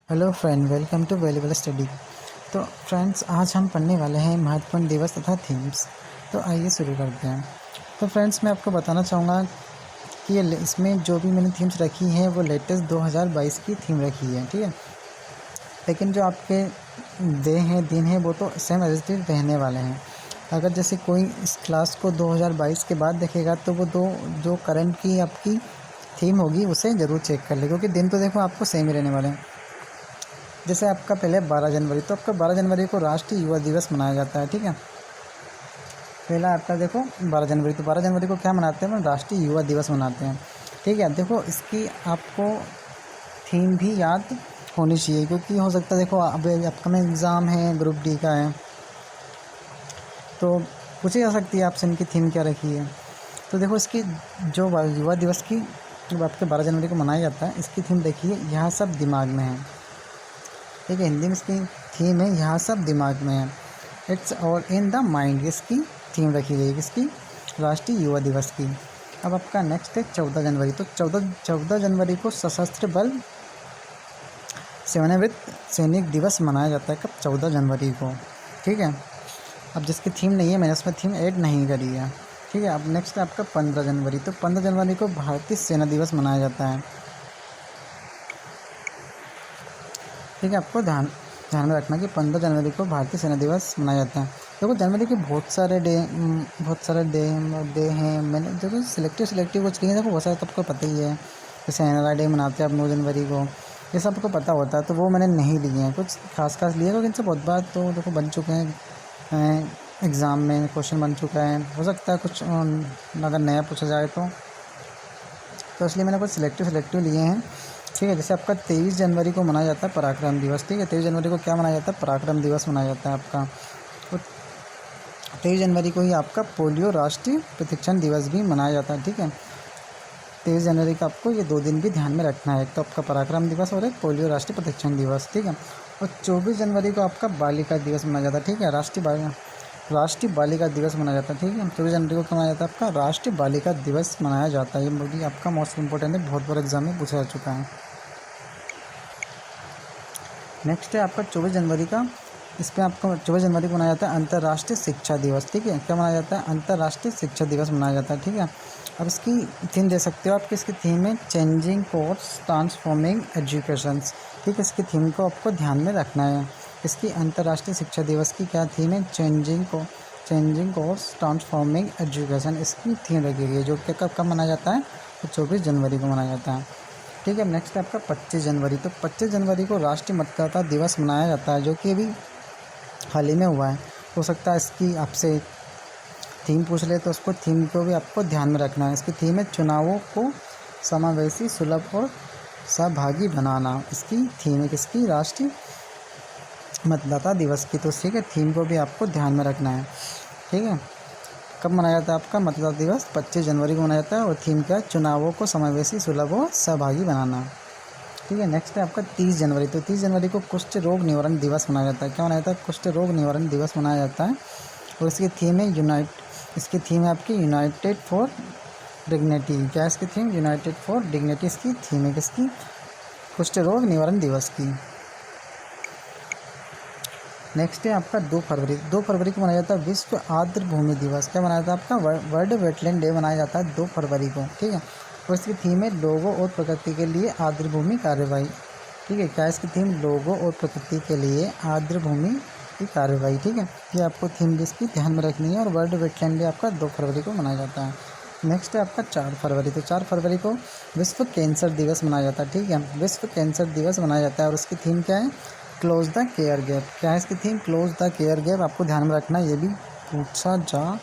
Hello friend, welcome to valuable study. तो friends, आज हम पढ़ने वाले हैं महत्वपूर्ण दिवस तथा थीम्स। तो आइए शुरू करते हैं। तो फ्रेंड्स, मैं आपको बताना चाहूँगा कि इसमें जो भी मैंने थीम्स रखी हैं वो लेटेस्ट 2022 की थीम रखी है, ठीक है। लेकिन जो आपके दिन हैं वो तो सेम एज इट इज़ रहने वाले हैं। अगर जैसे कोई इस क्लास को 2022 के बाद देखेगा तो वो जो करंट की आपकी थीम होगी उसे ज़रूर चेक कर ले, क्योंकि दिन तो देखो आपको सेम ही रहने वाले हैं। जैसे आपका पहले 12 जनवरी, तो आपका 12 जनवरी को राष्ट्रीय युवा दिवस मनाया जाता है, ठीक है। पहला आपका देखो 12 जनवरी, तो 12 जनवरी को क्या मनाते हैं? राष्ट्रीय युवा दिवस मनाते हैं, ठीक है। देखो इसकी आपको थीम भी याद होनी चाहिए, क्योंकि हो सकता है देखो अब अपकमिंग एग्ज़ाम है, ग्रुप डी का है, तो पूछी जा सकती है आपसे इनकी थीम क्या रखी है। तो देखो इसकी जो युवा दिवस की जब आपके 12 जनवरी को मनाया जाता है, इसकी थीम देखिए, यह सब दिमाग में है, ठीक है। हिंदी में इसकी थीम है यह सब दिमाग में है, it's all in the mind. इसकी थीम रखी गई किसकी? राष्ट्रीय युवा दिवस की। अब आपका नेक्स्ट है 14 जनवरी। तो 14 जनवरी को सशस्त्र बल सेवानिवृत्त सैनिक दिवस मनाया जाता है। कब? 14 जनवरी को, ठीक है। अब जिसकी थीम नहीं है, मैंने उसमें थीम ऐड नहीं करी है, ठीक है। अब नेक्स्ट है आपका 15 जनवरी। तो 15 जनवरी को भारतीय सेना दिवस मनाया जाता है, ठीक है। आपको ध्यान में रखना कि 15 जनवरी को भारतीय सेना दिवस मनाया जाता है। देखो जनवरी के बहुत सारे डे हैं। मैंने देखो सिलेक्टिव कुछ नहीं है, देखो बहुत सारे तो आपको पता ही है। जैसे एनआरआई डे मनाते हैं आप 9 जनवरी को, ये सब आपको पता होता है, तो वो मैंने नहीं लिए हैं, कुछ खास लिए, क्योंकि इनसे बहुत बार तो देखो बन चुके हैं, एग्ज़ाम में क्वेश्चन बन चुका है। हो सकता है कुछ अगर नया पूछा जाए तो इसलिए मैंने कुछ सिलेक्टिव लिए हैं, ठीक है। जैसे आपका 23 जनवरी को मनाया जाता है पराक्रम दिवस, ठीक है। 23 जनवरी को क्या मनाया जाता है? पराक्रम दिवस मनाया जाता है आपका। तो 23 जनवरी को ही आपका पोलियो राष्ट्रीय प्रशिक्षण दिवस भी मनाया जाता है, ठीक है। 23 जनवरी का आपको ये 2 दिन भी ध्यान में रखना है, एक तो आपका पराक्रम दिवस और एक पोलियो राष्ट्रीय प्रशिक्षण दिवस, ठीक है। और 24 जनवरी को आपका बालिका दिवस मनाया जाता है, ठीक है। राष्ट्रीय बालिका दिवस मनाया जाता है, ठीक है। 24 जनवरी को क्या मनाया जाता है? आपका राष्ट्रीय बालिका दिवस मनाया जाता है। ये भी आपका मोस्ट इंपॉर्टेंट है, बहुत बार एग्जाम में पूछा जा चुका है। नेक्स्ट है आपका 24 जनवरी का, इस पर आपको 24 जनवरी को मनाया जाता है अंतर्राष्ट्रीय शिक्षा दिवस, ठीक है। क्या मनाया जाता है? अंतर्राष्ट्रीय शिक्षा दिवस मनाया जाता है, ठीक है। अब इसकी थीम दे सकते हो आप, इसकी थीम है चेंजिंग कोर्स ट्रांसफॉर्मिंग एजुकेशंस, ठीक है। इसकी थीम को आपको ध्यान में रखना है। इसकी अंतर्राष्ट्रीय शिक्षा दिवस की क्या थीम है? चेंजिंग कोर्स ट्रांसफॉर्मिंग एजुकेशन, इसकी थीम रखी गई है, जो कि कब मनाया जाता है? तो 24 जनवरी को मनाया जाता है, ठीक है। नेक्स्ट है आपका 25 जनवरी। तो 25 जनवरी को राष्ट्रीय मतदाता दिवस मनाया जाता है, जो कि अभी हाल ही में हुआ है। हो सकता है इसकी आपसे थीम पूछ ले, तो उसको थीम को भी आपको ध्यान में रखना है। इसकी थीम है चुनावों को समावेशी, सुलभ और सहभागी बनाना। इसकी थीम है किसकी? राष्ट्रीय मतदाता दिवस की। तो ठीक है, थीम को भी आपको ध्यान में रखना है, ठीक है। कब मनाया जाता है आपका मतदाता दिवस? 25 जनवरी को मनाया जाता है, और थीम क्या है? चुनावों को समावेशी, सुलभ और सहभागी बनाना, ठीक है। नेक्स्ट है आपका 30 जनवरी। तो 30 जनवरी को कुष्ठ रोग निवारण दिवस मनाया जाता है। क्या मनाया जाता है? कुष्ठ रोग निवारण दिवस मनाया जाता है, और इसकी थीम है इसकी थीम है आपकी यूनाइटेड फॉर डिग्निटी। क्या है इसकी थीम? यूनाइटेड फॉर डिग्निटी इसकी थीम है किसकी? कुष्ठ रोग निवारण दिवस की। नेक्स्ट है आपका 2 फरवरी। 2 फरवरी को मनाया जाता है विश्व आर्द्र भूमि दिवस। क्या मनाया जाता है आपका? वर्ल्ड वेटलैंड डे मनाया जाता है 2 फरवरी को, ठीक है। और इसकी थीम है लोगों और प्रकृति के लिए आर्द्र भूमि कार्यवाही, ठीक है। क्या है इसकी थीम? लोगों और प्रकृति के लिए आर्द्र भूमि की कार्यवाही, ठीक है। ये आपको थीम भी इसकी ध्यान में रखनी है। और वर्ल्ड वेटलैंड डे आपका 2 फरवरी को मनाया जाता है। नेक्स्ट है आपका 4 फरवरी। तो 4 फरवरी को विश्व कैंसर दिवस मनाया जाता है, ठीक है। विश्व कैंसर दिवस मनाया जाता है, और उसकी थीम क्या है? Close the care gap. क्या है इसकी theme? Close the care gap. आपको ध्यान में रखना, ये भी पूछा जा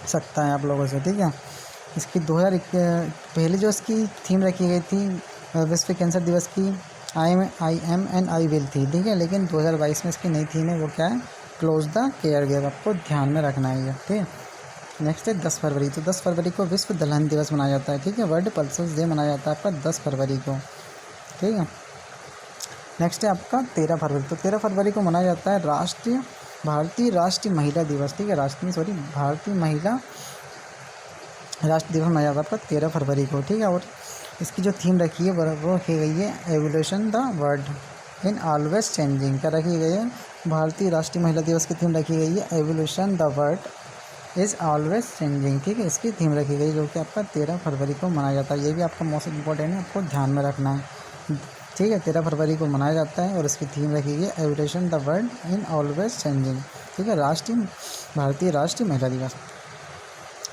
सकता है आप लोगों से, ठीक है। इसकी 2000 पहले जो इसकी थीम रखी गई थी विश्व कैंसर दिवस की, I am and I will थी, ठीक है। लेकिन 2022 में इसकी नई थीम है, वो क्या है? Close the care gap. आपको ध्यान में रखना है ये, ठीक है। नेक्स्ट है 10 फरवरी। तो 10 फरवरी को विश्व दलहन दिवस मनाया जाता है, ठीक है। वर्ल्ड पल्सेस डे मनाया जाता है आपका 10 फरवरी को, ठीक है। नेक्स्ट है आपका 13 फरवरी। तो 13 फरवरी को मनाया जाता है भारतीय राष्ट्रीय महिला दिवस, ठीक है। भारतीय महिला राष्ट्र दिवस मनाया जाता है आपका 13 फरवरी को, ठीक है। और इसकी जो थीम रखी है वो रखी गई है evolution the world in always changing. क्या रखी गई है? भारतीय राष्ट्रीय महिला दिवस की थीम रखी गई है evolution the world is always changing. ठीक है, इसकी थीम रखी गई जो कि आपका 13 फरवरी को मनाया जाता है। ये भी आपका मोस्ट इम्पोर्टेंट है, आपको ध्यान में रखना है। ठीक है, 13 फरवरी को मनाया जाता है और इसकी थीम रखी गई है evolution the world in always changing. ठीक है, भारतीय राष्ट्रीय महिला दिवस।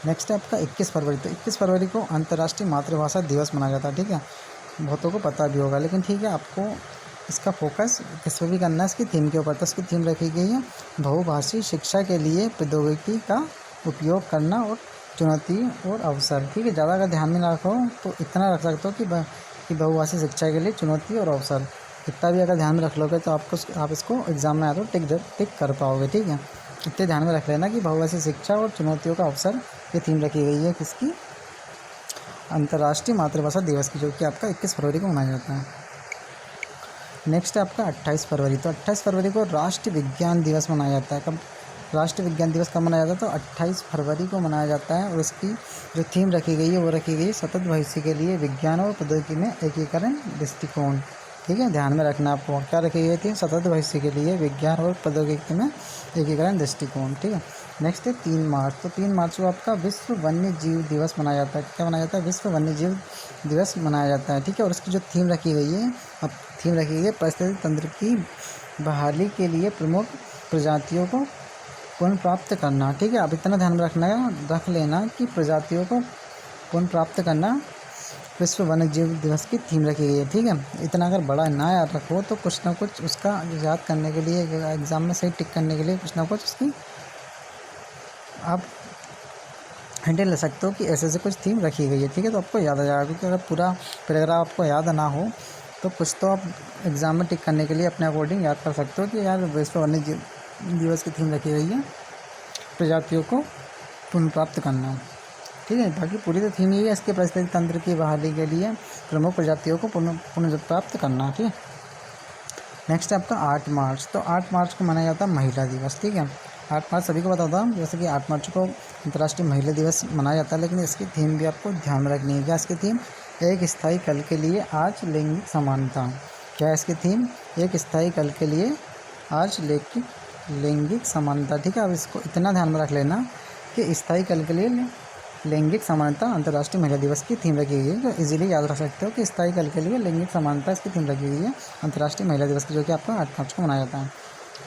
नेक्स्ट है आपका 21 फरवरी। तो 21 फरवरी को अंतर्राष्ट्रीय मातृभाषा दिवस मनाया जाता है। ठीक है, बहुतों को पता भी होगा, लेकिन ठीक है आपको इसका फोकस किस पर भी करना है, इसकी थीम के ऊपर। तो इसकी थीम रखी गई है बहुभाषी शिक्षा के लिए प्रौद्योगिकी का उपयोग करना और चुनौती और अवसर। ठीक है, ज़्यादा अगर ध्यान में ना रखो तो इतना रख सकते हो कि बहुभाषी शिक्षा के लिए चुनौती और अवसर। इतना भी अगर ध्यान में रख लोगे तो आप इसको एग्ज़ाम में आए तो टिक कर पाओगे। ठीक है, इतने ध्यान में रख लेना कि बहुभाषी शिक्षा और चुनौतियों का अवसर, ये थीम रखी गई है किसकी? अंतर्राष्ट्रीय मातृभाषा दिवस की, जो कि आपका 21 फरवरी को मनाया जाता है। नेक्स्ट है आपका 28 फरवरी। तो 28 फरवरी को राष्ट्रीय विज्ञान दिवस मनाया जाता है। कब राष्ट्रीय विज्ञान दिवस कब मनाया जाता है? तो 28 फरवरी को मनाया जाता है और इसकी जो थीम रखी गई है वो रखी गई है सतत भविष्य के लिए विज्ञान और प्रौद्योगिकी में एकीकरण दृष्टिकोण। ठीक है, ध्यान में रखना आपको क्या रखी गई थी? सतत भविष्य के लिए विज्ञान और प्रौद्योगिकी में एकीकरण दृष्टिकोण। ठीक है, नेक्स्ट है 3 मार्च। तो 3 मार्च को आपका विश्व वन्य जीव दिवस मनाया जाता है। क्या मनाया जाता है? विश्व वन्य जीव दिवस मनाया जाता है। ठीक है, और इसकी जो थीम रखी गई है, अब थीम रखी गई है पारिस्थितिक तंत्र की बहाली के लिए प्रमुख प्रजातियों को पुनर्प्राप्त करना। ठीक है, अब इतना ध्यान में रख लेना कि प्रजातियों को पुनर्प्राप्त करना विश्व वन्य जीव दिवस की थीम रखी गई है। ठीक है, इतना अगर बड़ा ना याद रखो तो कुछ ना कुछ उसका याद करने के लिए, एग्ज़ाम में सही टिक करने के लिए कुछ ना कुछ उसकी आप हैंडल ले सकते हो कि ऐसे कुछ थीम रखी गई है। ठीक है, तो आपको याद आ जाएगा, क्योंकि अगर पूरा पैराग्राफ आपको याद ना हो तो कुछ तो आप एग्ज़ाम में टिक करने के लिए अपने अकॉर्डिंग याद कर सकते हो कि यार विश्व वन्य जीव दिवस की थीम रखी गई है प्रजातियों को पुनर्प्राप्त करना। ठीक है, बाकी पूरी तो थीम यही है इसके पारिस्थितिक तंत्र की बहाली के लिए प्रमुख प्रजातियों को पुनर्प्राप्त करना। ठीक है, नेक्स्ट है आपका 8 मार्च। तो 8 मार्च को मनाया जाता है महिला दिवस। ठीक है, 8 मार्च सभी को पता होता है, जैसे कि 8 मार्च को अंतर्राष्ट्रीय महिला दिवस मनाया जाता है, लेकिन इसकी थीम भी आपको ध्यान में रखनी है। क्या इसकी थीम? एक स्थायी कल के लिए आज लैंगिक समानता। क्या है इसकी थीम? एक स्थायी कल के लिए आज लैंगिक समानता। ठीक है, अब इसको इतना ध्यान में रख लेना कि स्थायी कल के लिए लैंगिक समानता अंतर्राष्ट्रीय महिला दिवस की थीम रखी गई है। तो इजीली याद रख सकते हो कि स्थायी कल के लिए लैंगिक समानता इसकी थीम रखी गई है अंतर्राष्ट्रीय महिला दिवस की, जो कि आपका 8 मार्च को मनाया जाता है।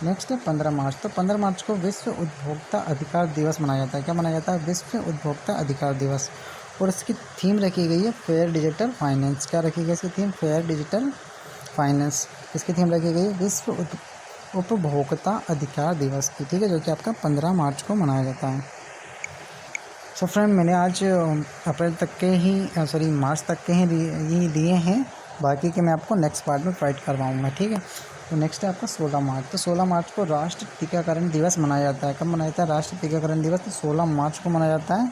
नेक्स्ट है 15 मार्च। तो 15 मार्च को विश्व उपभोक्ता अधिकार दिवस मनाया जाता है। क्या मनाया जाता है? विश्व उपभोक्ता अधिकार दिवस, और इसकी थीम रखी गई है फेयर डिजिटल फाइनेंस। क्या रखी गई इसकी थीम? Fair digital finance. इसकी थीम रखी गई है विश्व उपभोक्ता अधिकार दिवस की। ठीक है, जो कि आपका 15 मार्च को मनाया जाता है। सो फ्रेंड, मैंने आज अप्रैल तक के ही मार्च तक के ही लिए हैं, बाकी के मैं आपको नेक्स्ट पार्ट में प्रोवाइड करवाऊँगा। ठीक है, तो नेक्स्ट है आपका 16 मार्च। तो 16 मार्च को राष्ट्रीय टीकाकरण दिवस मनाया जाता है। कब मनाया जाता है राष्ट्रीय टीकाकरण दिवस? तो 16 मार्च को मनाया जाता है।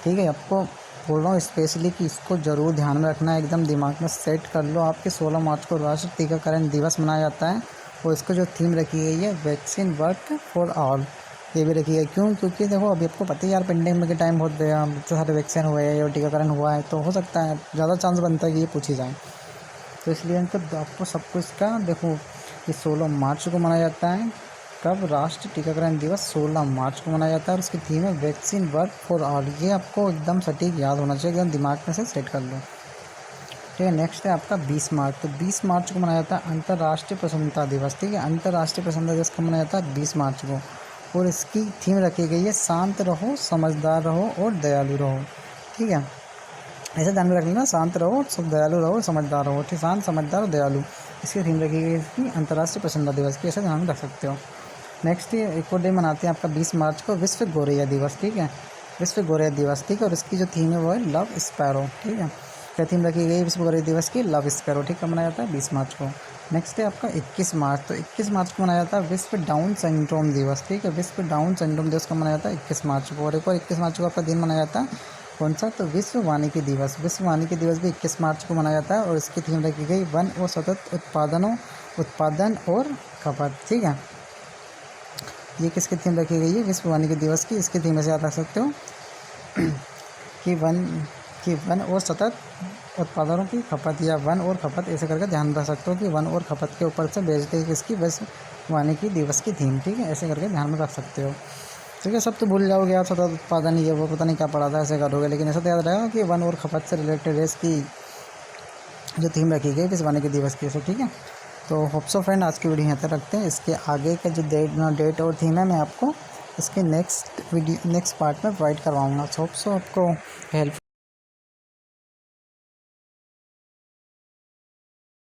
ठीक है, आपको बोल रहा हूँ स्पेशली कि इसको ज़रूर ध्यान में रखना है, एकदम दिमाग में सेट कर लो आपके 16 मार्च को राष्ट्रीय टीकाकरण दिवस मनाया जाता है और इसको जो थीम रखी गई है वैक्सीन वर्क फॉर ऑल, ये भी रखी है। क्यों? क्योंकि देखो अभी आपको पता ही यार पेंडेमिक के टाइम बहुत सारे वैक्सीन हुए हैं और टीकाकरण हुआ है, तो हो सकता है ज़्यादा चांस बनता है कि ये पूछी जाए, तो इसलिए आपको सब कुछ का देखो ये 16 मार्च को मनाया जाता है। कब? राष्ट्रीय टीकाकरण दिवस 16 मार्च को मनाया जाता है और उसकी थीम है वैक्सीन वर्क फॉर ऑल। ये आपको एकदम सटीक याद होना चाहिए, एकदम दिमाग में से सेट कर लो। ठीक है, नेक्स्ट है आपका 20 मार्च। तो 20 मार्च को मनाया जाता है अंतर्राष्ट्रीय प्रसन्नता दिवस। ठीक है, अंतर्राष्ट्रीय प्रसन्नता दिवस कब मनाया जाता है? 20 मार्च को, और इसकी थीम रखी गई है शांत रहो, समझदार रहो और दयालु रहो। ठीक है, ऐसे ध्यान में रख लेना, शांत रहो, सब दयालु रहो, समझदार रहो। ठीक, शांत, समझदार और दयालु, इसकी थीम रखी गई है इसकी अंतर्राष्ट्रीय प्रसन्नता दिवस की, ऐसे ध्यान में रख सकते हो। नेक्स्ट एक और डे मनाते हैं आपका 20 मार्च को विश्व गोरैया दिवस। ठीक है, विश्व गोरैया दिवस। ठीक है, और इसकी जो थीम है वो है लव स्पैरो। ठीक है, क्या थीम रखी गई विश्व गोरैया दिवस की? Love sparrow. ठीक है, मनाया जाता है 20 मार्च को। नेक्स्ट है आपका 21 मार्च। तो 21 मार्च को मनाया जाता है विश्व डाउन सिंड्रोम दिवस। ठीक है, विश्व डाउन सिंड्रोम दिवस को मनाया जाता है 21 मार्च को, और एक और 21 मार्च को आपका दिन मनाया जाता है कौन सा? तो विश्व वानिकी दिवस। विश्व वानिकी दिवस भी 21 मार्च को मनाया जाता है और इसकी थीम रखी गई वन और सतत उत्पादन और खपत। ठीक है, ये किसकी थीम रखी गई है? विश्व वानिकी दिवस की। इसकी थीम ऐसे याद रख सकते हो कि वन और सतत उत्पादों की खपत या वन और खपत ऐसे करके ध्यान रख सकते हो कि वन और खपत के ऊपर से बेचते किसकी बस वानिकी दिवस की थीम, ठीक है, ऐसे करके ध्यान में रख सकते हो। ठीक है, सब तो भूल जाओगे आप, सतत उत्पादन ये वो पता नहीं क्या पढ़ा था, ऐसे करोगे, लेकिन ऐसा तो याद रहेगा कि वन और खपत से रिलेटेड है इसकी जो थीम रखी गई इस वानिकी दिवस की से, ठीक है। तो होप सो फ्रेंड आज की वीडियो यहाँ तक रखते हैं। इसके आगे का जो डेट और थीम है मैं आपको इसके नेक्स्ट पार्ट में प्रोवाइड करवाऊँगा। होप सो आपको हेल्प